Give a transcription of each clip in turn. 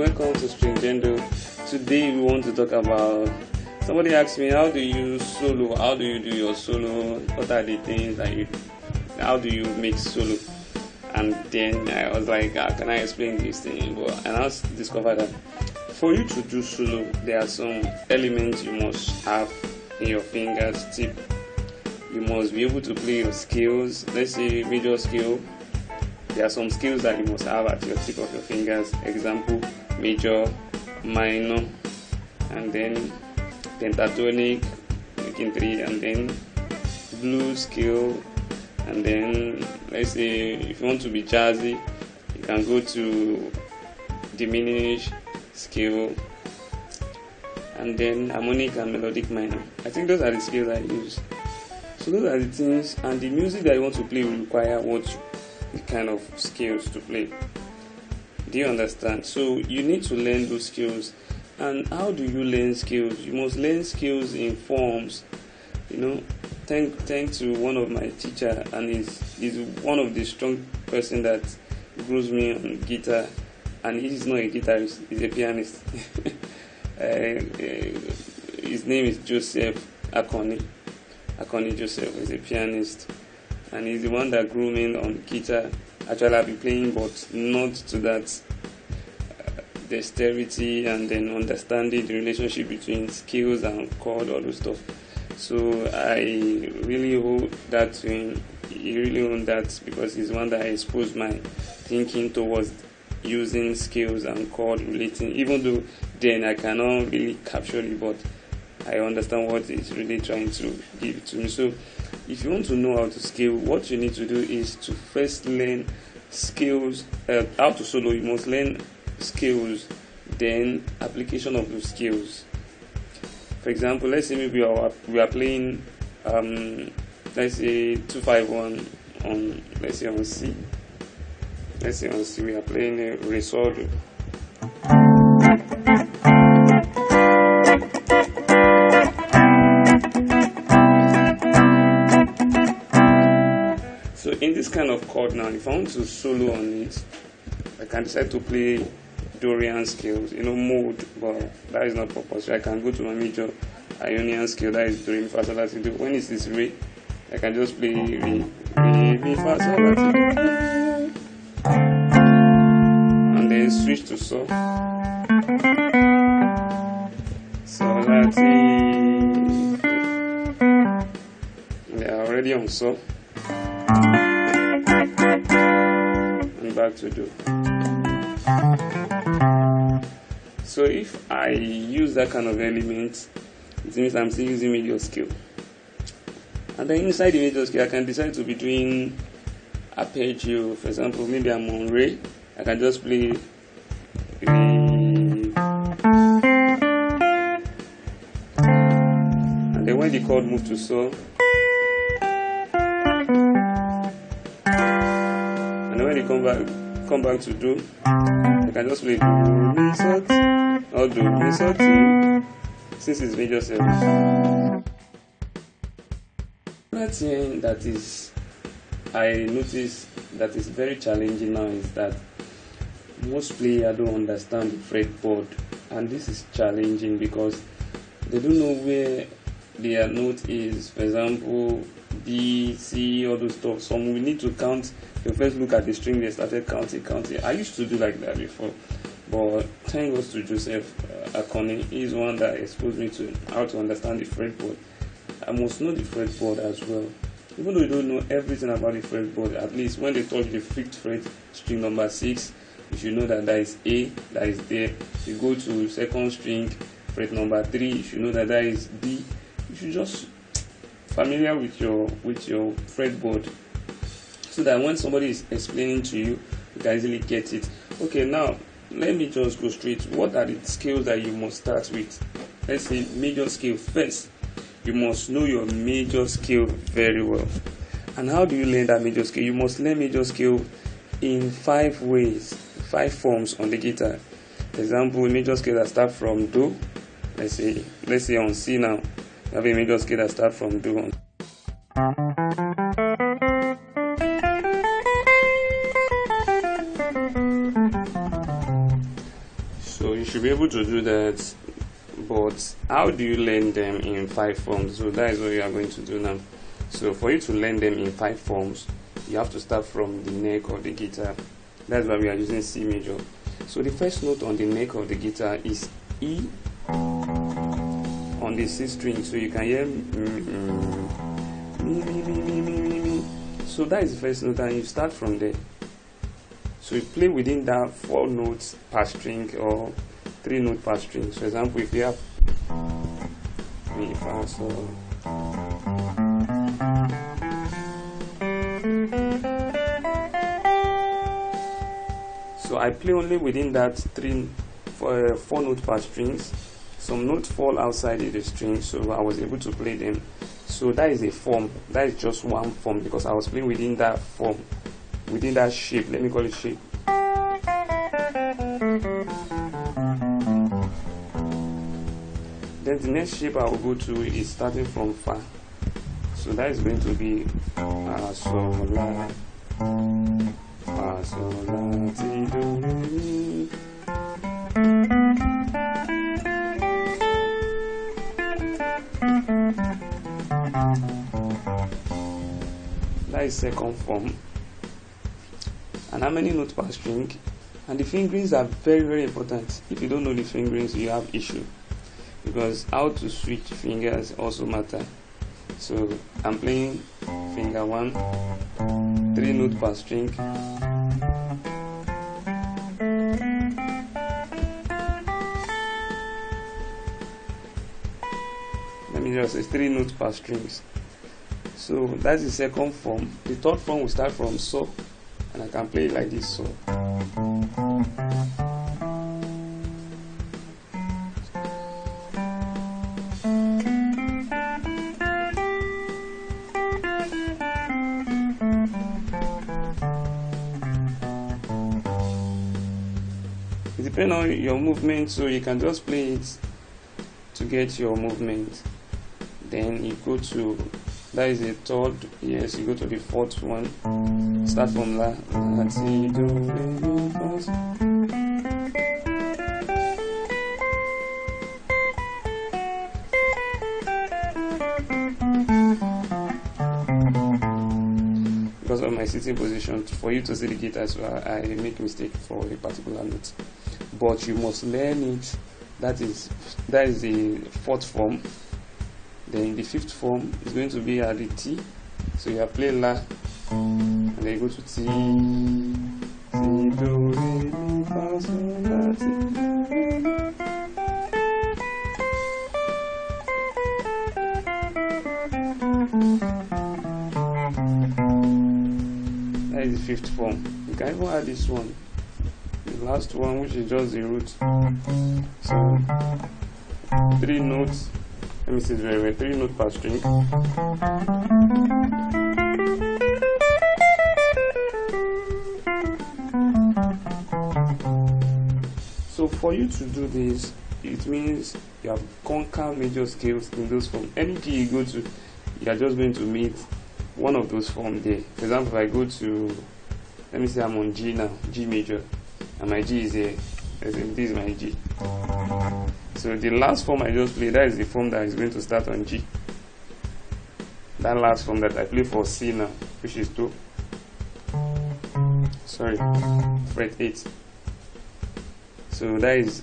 welcome to Stringendo. Today we want to talk about, somebody asked me, how do you solo, how do you do your solo, what are the things that you, how do you make solo? And then I was like, how can I explain this thing? And I discovered that for you to do solo, there are some elements you must have in your fingers tip. You must be able to play your scales. Let's say major scale. There are some scales that you must have at your tip of your fingers. Example, major, minor, and then pentatonic, making 3, and then blues scale, and then let's say if you want to be jazzy, you can go to diminished scale, and then harmonic and melodic minor. I think those are the scales I use. So those are the things, and the music that you want to play will require the kind of skills to play. Do you understand? So you need to learn those skills. And how do you learn skills? You must learn skills in forms. Thank to one of my teacher, and he's one of the strong person that grows me on guitar. And he's not a guitarist; he's a pianist. His name is Joseph Akoni. Akoni Joseph is a pianist, and he's the one that grew me on guitar. Actually, I've been playing, but not to that dexterity and then understanding the relationship between skills and chord, all those stuff. So I really owe that to him. He really owned that because he's one that exposed my thinking towards using skills and chord relating. Even though then I cannot really capture it, but I understand what he's really trying to give to me. So if you want to know how to scale, what you need to do is to first learn skills. How to solo, you must learn skills, then application of those skills. For example, let's say maybe we are playing let's say 251 on, let's say on C. Let's say on C we are playing a re sol. So in this kind of chord now, if I want to solo on it, I can decide to play Dorian scales, mode, but that is not purpose. I can go to my major Ionian scale, that is Do, Re, Mi, Fa, Sol, La, Si, Do. When it is Re, I can just play Re, Mi, Fa, Sol, La, Si, Do, and then switch to Sol. Sol, La, Si. They are already on Sol. And back to Do. So if I use that kind of element, it means I'm still using major scale. And then inside the major scale, I can decide to be doing arpeggio. For example, maybe I'm on Re, I can just play Re. And then when the chord moves to Sol, and then when they come back to Do, I can just play Do, Mi, Sol, or Do, Mi, Sol, Si, since it's major 7. Another thing that I notice that is very challenging now is that most players don't understand the fretboard, and this is challenging because they don't know where their note is. For example, B, C, all those stuff. Some we need to count. You first look at the string, they started counting. I used to do like that before, but thank God to Joseph Akoni. He's one that exposed me to how to understand the fretboard. I must know the fretboard as well. Even though you don't know everything about the fretboard, at least when they touch the 5th fret, string number 6, you should know that is A, that is there. You go to 2nd string, fret number 3, you should know that is B. You should just familiar with your fretboard, so that when somebody is explaining to you, you can easily get it. Okay, now let me just go straight. What are the scales that you must start with? Let's say major scale first. You must know your major scale very well. And how do you learn that major scale? You must learn major scale in 5 ways, 5 forms on the guitar. For example, a major scale that starts from Do. Let's say on C now, you have a major scale that starts from Do. should be able to do that, but how do you learn them in 5 forms? So that is what you are going to do now. So for you to learn them in 5 forms, you have to start from the neck of the guitar. That's why we are using C major. So the first note on the neck of the guitar is E on the C string. So you can hear me, me, me, me, me. So that is the first note, and you start from there. So you play within that 4 notes per string or 3 notes per string. So, for example, if you have Mi, Fa, Sol. So I play only within that 4 notes per strings. Some notes fall outside of the string, so I was able to play them. So that is a form. That is just one form because I was playing within that form, within that shape. Let me call it shape. Then the next shape I will go to is starting from Fa. So that is going to be Sol, La, Fa, Sol, La, Ti, Do, Re, Mi. That is second form. And how many notes per string? And the fingerings are very, very important. If you don't know the fingerings, you have issue, because how to switch fingers also matter. So I'm playing finger 1, 3 notes per string. Let me just say 3 notes per strings. So that's the second form. The third form will start from So, and I can play it like this. So. It depends on your movement, so you can just play it to get your movement. Then you go to, that is the third, yes, you go to the fourth one. Start from La, La, Ti, Do, Re, Mi, Fa, Sol. Because of my sitting position, for you to see the guitar, so I make mistake for a particular note. But you must learn it. That is the fourth form. Then the fifth form is going to be at the T. So you are playing La, and then you go to Ti, Ti, Do, Re, Mi, Fa, Sol, La, Ti. That is the fifth form. You can even add this one, the last one, which is just the root. So 3 notes. Let me see it very well. 3 notes per string. So for you to do this, it means you have conquered major scales in those forms. Any key you go to, you are just going to meet one of those forms there. For example, if I go to, let me say I'm on G now, G major, and my G is here. This is my G. So the last form I just played, that is the form that is going to start on G. That last form that I play for C now, which is 2. Sorry, fret 8. So that is.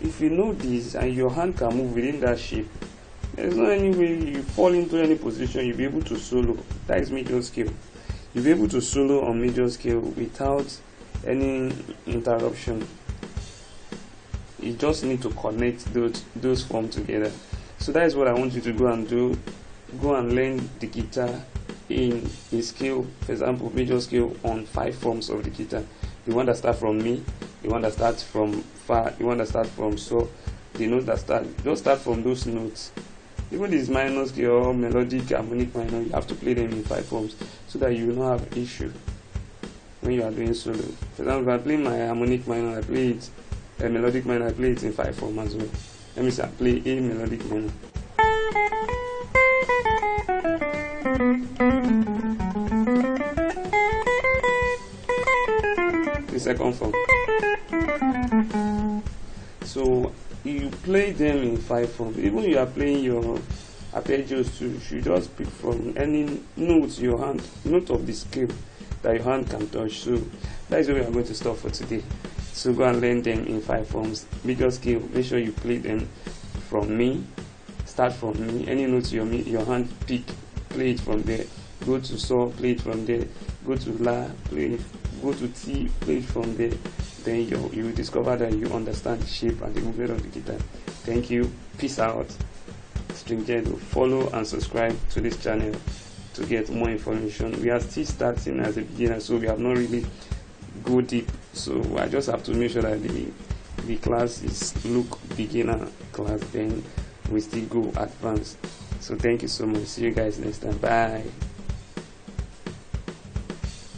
If you know this and your hand can move within that shape, there's no any way you fall into any position you'll be able to solo. That is major scale. You'll be able to solo on major scale without any interruption. You just need to connect those forms together. So that is what I want you to go and do. Go and learn the guitar in a scale, for example, major scale on 5 forms of the guitar. The one that starts from Mi, the one that starts from Fa, the one that starts from So, the note that just start from those notes. Even this minor scale or melodic, harmonic minor, you have to play them in 5 forms so that you will not have issue when you are doing solo. For example, if I play my harmonic minor, I play it, a melodic minor, I play it in 5 forms as well. Let me say I play a melodic minor. second form. So you play them in 5 forms. Even you are playing your arpeggios too, you should just pick from any note your hand, note of the scale that your hand can touch. So that is where we are going to stop for today. So go and learn them in 5 forms. Major scale, make sure you play them from me. Start from me. Any notes your hand pick, play it from there. Go to saw, play it from there. Go to la, play it. Go to T, play it from there. Then you will discover that you understand the shape and the movement of the guitar. Thank you. Peace out. Stringendo. Follow and subscribe to this channel to get more information. We are still starting as a beginner, so we have not really go deep. So I just have to make sure that the class is look beginner class, then we still go advanced. So thank you so much. See you guys next time. Bye.